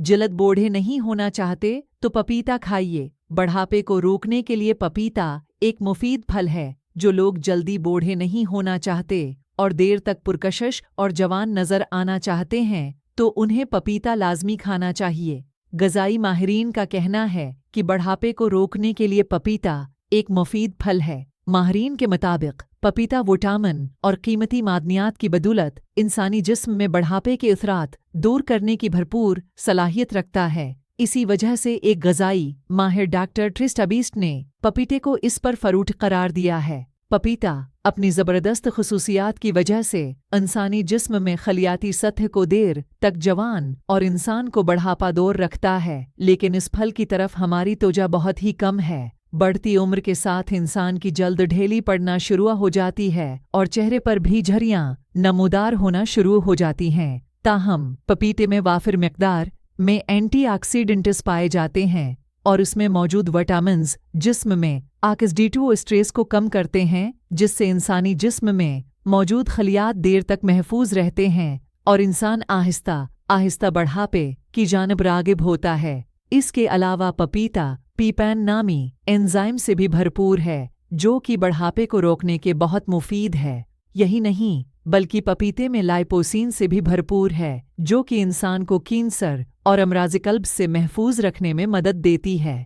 जल्द बूढ़े नहीं होना चाहते तो पपीता खाइए। बढ़ापे को रोकने के लिए पपीता एक मुफीद फल है। जो लोग जल्दी बूढ़े नहीं होना चाहते और देर तक पुरकशिश और जवान नजर आना चाहते हैं तो उन्हें पपीता लाजमी खाना चाहिए। ग़िज़ाई माहिरीन का कहना है कि बढ़ापे को रोकने के लिए पपीता एक मुफीद फल है। माहिरीन के मुताबिक पपीता विटामिन और कीमती मादनियात की बदौलत इंसानी जिस्म में बढ़ापे के असरात दूर करने की भरपूर सलाहियत रखता है। इसी वजह से एक ग़िज़ाई माहिर डॉक्टर ट्रिस्टा बीस्ट ने पपीते को इस पर फरूट करार दिया है। पपीता अपनी ज़बरदस्त खुसूसियात की वजह से इंसानी जिस्म में खलियाती सतह को देर तक जवान और इंसान को बढ़ापा दौर रखता है। लेकिन इस फल की तरफ हमारी तवज्जो बहुत ही कम है। बढ़ती उम्र के साथ इंसान की जल्द ढीली पड़ना शुरू हो जाती है और चेहरे पर भी झुर्रियां नमूदार होना शुरू हो जाती हैं। ताहम पपीते में वाफिर मिक़दार में एंटीऑक्सीडेंट्स पाए जाते हैं और इसमें मौजूद विटामिन्स जिस्म में ऑक्सीडेटिव स्ट्रेस को कम करते हैं, जिससे इंसानी जिस्म में मौजूद खलियात देर तक महफूज रहते हैं और इंसान आहिस्ता आहिस्ता बढ़ापे की जानिब रागिब होता है। इसके अलावा पपीता पीपैन नामी एंजाइम से भी भरपूर है जो कि बढ़ापे को रोकने के बहुत मुफीद है। यही नहीं बल्कि पपीते में लाइपोसीन से भी भरपूर है जो कि इंसान को कैंसर और अमराज़ क़ल्ब से महफूज रखने में मदद देती है।